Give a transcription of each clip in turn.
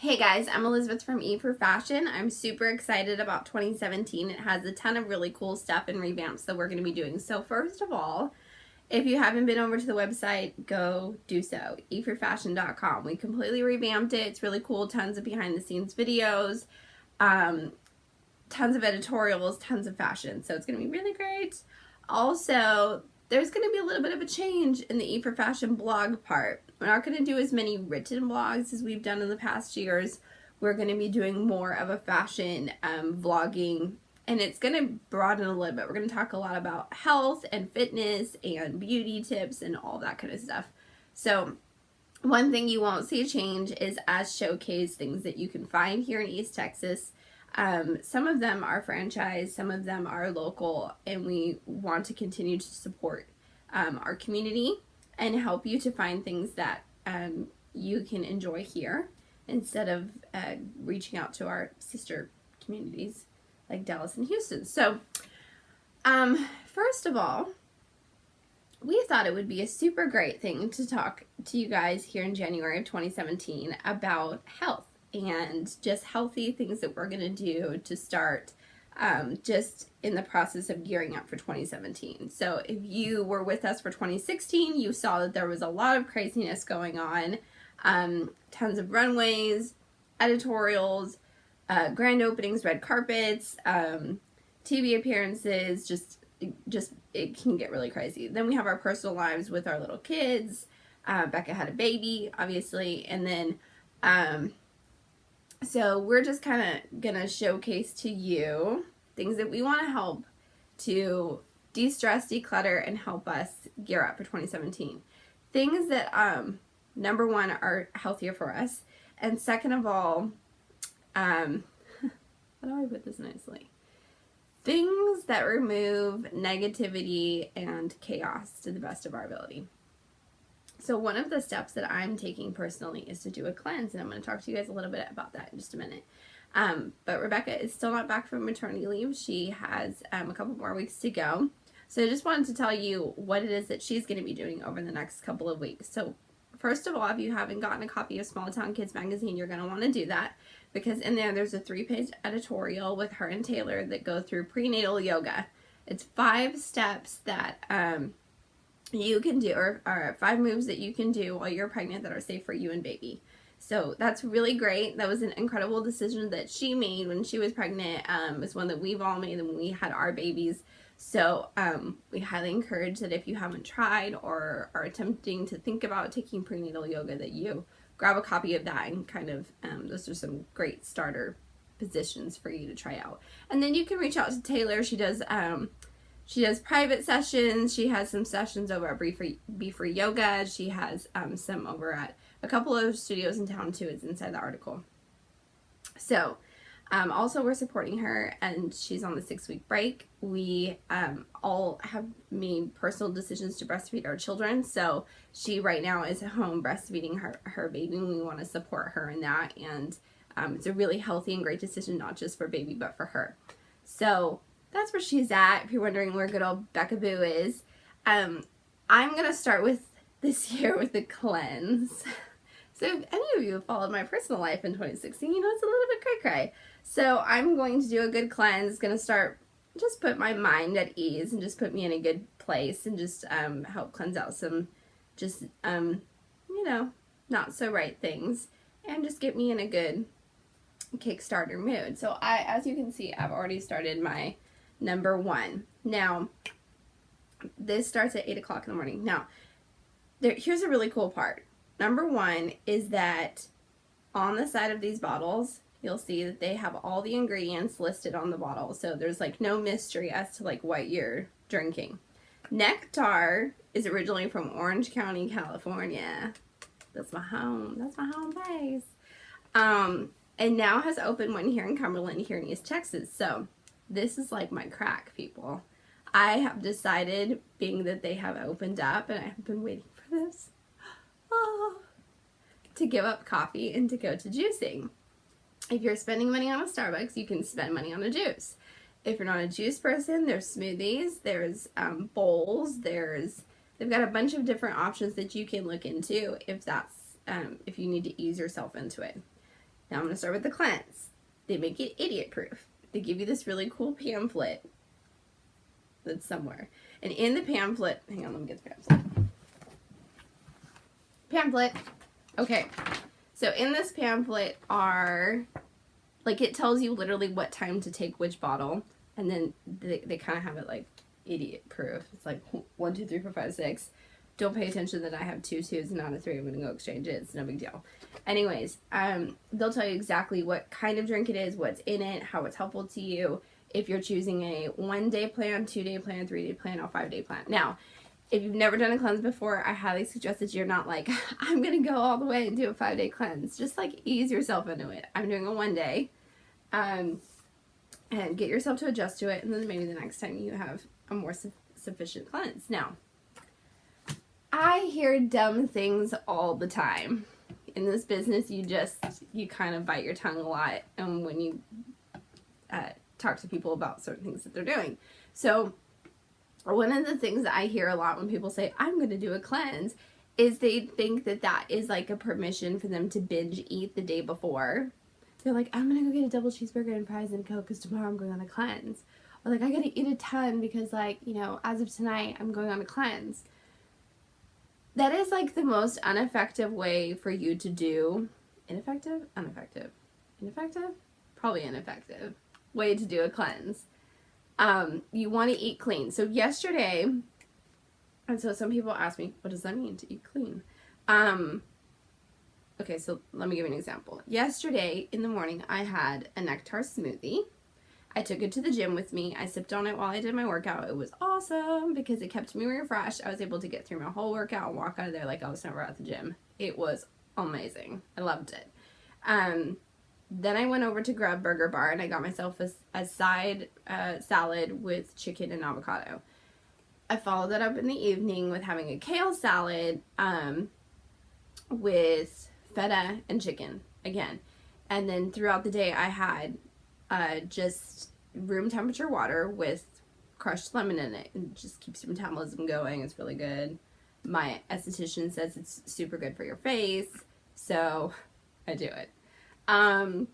Hey guys, I'm Elizabeth from Eforfashion. I'm super excited about 2017. It has a ton of really cool stuff and revamps that we're going to be doing. So first of all, if you haven't been over to the website, go do so. Eforfashion.com. We completely revamped it. It's really cool. Tons of behind the scenes videos, tons of editorials, tons of fashion. So it's going to be really great. Also, there's going to be a little bit of a change in the Eforfashion blog part. We're not going to do as many written blogs as we've done in the past years. We're going to be doing more of a fashion vlogging, and it's going to broaden a little bit. We're going to talk a lot about health and fitness and beauty tips and all that kind of stuff. So one thing you won't see change is us showcase things that you can find here in East Texas. Some of them are franchise, some of them are local, and we want to continue to support our community and help you to find things that you can enjoy here instead of reaching out to our sister communities like Dallas and Houston. So first of all, we thought it would be a super great thing to talk to you guys here in January of 2017 about health and just healthy things that we're going to do to start just in the process of gearing up for 2017. So if you were with us for 2016, you saw that there was a lot of craziness going on. Tons of runways, editorials, grand openings, red carpets, TV appearances, just it can get really crazy. Then we have our personal lives with our little kids. Becca had a baby, obviously, and then so we're just kind of gonna showcase to you things that we want to help to de-stress, declutter, and help us gear up for 2017. Things that number one are healthier for us, and second of all, how do I put this nicely? Things that remove negativity and chaos to the best of our ability. So one of the steps that I'm taking personally is to do a cleanse, and I'm going to talk to you guys a little bit about that in just a minute. But Rebecca is still not back from maternity leave. She has a couple more weeks to go. So I just wanted to tell you what it is that she's going to be doing over the next couple of weeks. So first of all, if you haven't gotten a copy of Small Town Kids Magazine, you're going to want to do that, because in there's a 3-page editorial with her and Taylor that go through prenatal yoga. It's 5 steps that you can do, or 5 moves that you can do while you're pregnant that are safe for you and baby. So that's really great. That was an incredible decision that she made when she was pregnant. It's one that we've all made when we had our babies. So we highly encourage that if you haven't tried or are attempting to think about taking prenatal yoga, that you grab a copy of that, and kind of those are some great starter positions for you to try out. And then you can reach out to Taylor. She does private sessions. She has some sessions over at Be Free Yoga. She has some over at a couple of studios in town too. It's inside the article. So also we're supporting her, and she's on the 6-week break. We all have made personal decisions to breastfeed our children. So she right now is at home breastfeeding her baby, and we want to support her in that. And it's a really healthy and great decision, not just for baby, but for her. So that's where she's at, if you're wondering where good old Becca Boo is. I'm going to start with this year with the cleanse. So if any of you have followed my personal life in 2016, you know it's a little bit cray-cray. So I'm going to do a good cleanse. Going to start, just put my mind at ease and just put me in a good place, and just help cleanse out some just, not so right things, and just get me in a good Kickstarter mood. So as you can see, I've already started my number 1. Now, this starts at 8 o'clock in the morning. Now, here's a really cool part. Number 1 is that on the side of these bottles, you'll see that they have all the ingredients listed on the bottle. So there's like no mystery as to like what you're drinking. Nekter is originally from Orange County, California. That's my home. That's my home base. And now has opened one here in Cumberland, here in East Texas. So this is like my crack, people. I have decided, being that they have opened up, and I have been waiting for this, to give up coffee and to go to juicing. If you're spending money on a Starbucks, you can spend money on a juice. If you're not a juice person, there's smoothies, there's bowls, they've got a bunch of different options that you can look into if that's if you need to ease yourself into it. Now I'm going to start with the Clense. They make it idiot proof. They give you this really cool pamphlet that's somewhere. And in the pamphlet, hang on, let me get the pamphlet. Pamphlet. Okay. So in this pamphlet are, like, it tells you literally what time to take which bottle. And then they kind of have it like idiot proof. It's like 1, 2, 3, 4, 5, 6. Don't pay attention that I have 2 2s and not a 3. I'm going to go exchange it. It's no big deal. Anyways, they'll tell you exactly what kind of drink it is, what's in it, how it's helpful to you, if you're choosing a 1-day plan, 2-day plan, 3-day plan, or 5-day plan. Now, if you've never done a cleanse before, I highly suggest that you're not like, I'm going to go all the way and do a 5-day cleanse. Just like ease yourself into it. I'm doing a 1-day. And get yourself to adjust to it, and then maybe the next time you have a more sufficient cleanse. Now, I hear dumb things all the time. In this business, you kind of bite your tongue a lot, and when you talk to people about certain things that they're doing. So, one of the things that I hear a lot when people say, I'm going to do a cleanse, is they think that that is like a permission for them to binge eat the day before. They're like, I'm going to go get a double cheeseburger and fries and a Coke because tomorrow I'm going on a cleanse. Or like, I got to eat a ton because, like, you know, as of tonight, I'm going on a cleanse. That is like the most ineffective way for you to do, ineffective? Ineffective? Probably ineffective way to do a cleanse. You want to eat clean. So yesterday, and so some people ask me, what does that mean to eat clean? Okay, so let me give you an example. Yesterday in the morning, I had a Nekter smoothie. I took it to the gym with me. I sipped on it while I did my workout. It was awesome because it kept me refreshed. I was able to get through my whole workout and walk out of there like I was never at the gym. It was amazing. I loved it. Then I went over to Grub Burger Bar and I got myself a side salad with chicken and avocado. I followed that up in the evening with having a kale salad with feta and chicken again. And then throughout the day I had just room temperature water with crushed lemon in it. It just keeps your metabolism going. It's really good. My esthetician says it's super good for your face, so I do it. And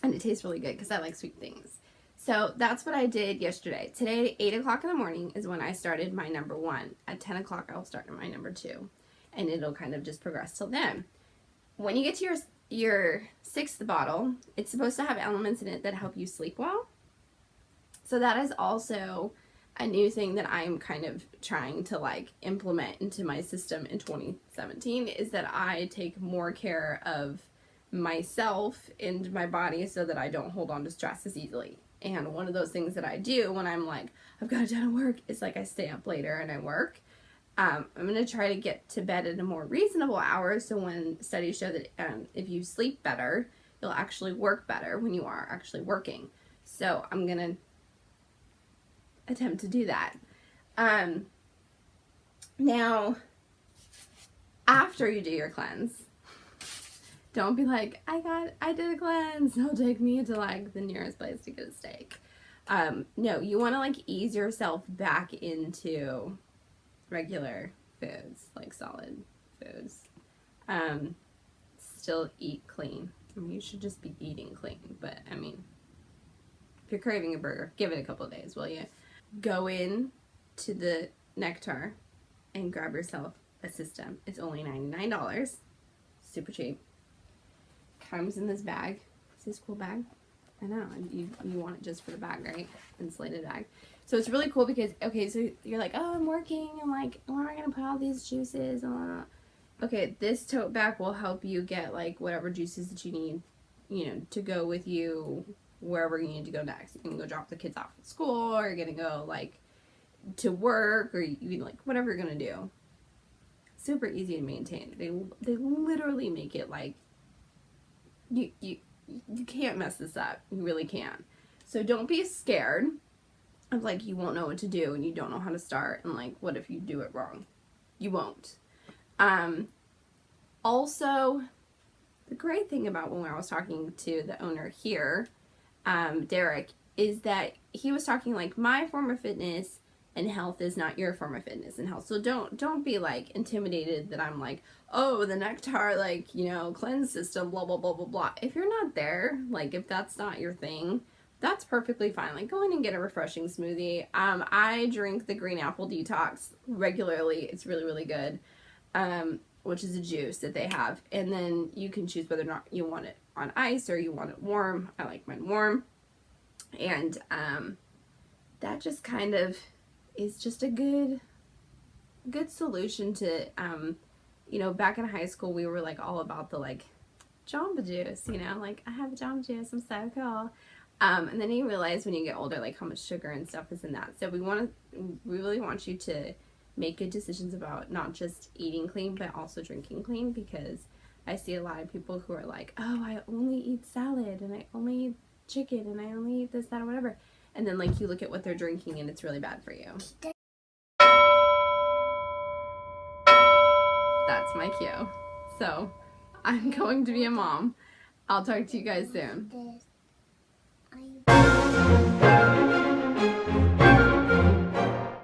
it tastes really good because I like sweet things. So that's what I did yesterday. Today at 8 o'clock in the morning is when I started my number 1. At 10 o'clock I'll start my number 2. And it'll kind of just progress till then. When you get to your 6th bottle, it's supposed to have elements in it that help you sleep well. So that is also a new thing that I'm kind of trying to like implement into my system in 2017, is that I take more care of myself and my body so that I don't hold on to stress as easily. And one of those things that I do when I'm like, I've got a ton of work, is like I stay up later and I work. I'm going to try to get to bed at a more reasonable hour, so when studies show that if you sleep better, you'll actually work better when you are actually working. So I'm going to attempt to do that. Now, after you do your cleanse, don't be like, I did a cleanse, now take me to like the nearest place to get a steak. No, you want to like ease yourself back into regular foods, like solid foods. Still eat clean. I mean, you should just be eating clean, but I mean, if you're craving a burger, give it a couple of days, will you? Go in to the Nekter and grab yourself a system. It's only $99. Super cheap. Comes in this bag. See this cool bag? I know, you want it just for the bag, right? Insulated bag. So it's really cool because, okay, so you're like, oh, I'm working, I'm like, where am I going to put all these juices? Okay, this tote bag will help you get, like, whatever juices that you need, you know, to go with you wherever you need to go next. You can go drop the kids off at school, or you're going to go, like, to work, or, you like, whatever you're going to do. Super easy to maintain. They literally make it, like, you can't mess this up. You really can't. So don't be scared of like you won't know what to do and you don't know how to start, and like what if you do it wrong? You won't. Also, the great thing about when I was talking to the owner here, Derek, is that he was talking like my form of fitness and health is not your form of fitness and health. So don't be like intimidated that I'm like, oh, the Nekter, like, you know, cleanse system, blah blah blah blah blah. If you're not there, like if that's not your thing, that's perfectly fine. Like, go in and get a refreshing smoothie. I drink the green apple detox regularly. It's really, really good. Which is a juice that they have. And then you can choose whether or not you want it on ice or you want it warm. I like mine warm. And that just kind of is just a good solution to, you know, back in high school, we were like all about the like Jamba Juice, you know, like I have a Jamba Juice, I'm so cool. And then you realize when you get older, like how much sugar and stuff is in that. So we really want you to make good decisions about not just eating clean, but also drinking clean, because I see a lot of people who are like, oh, I only eat salad and I only eat chicken and I only eat this, that, or whatever. And then like you look at what they're drinking and it's really bad for you. That's my cue. So I'm going to be a mom. I'll talk to you guys soon.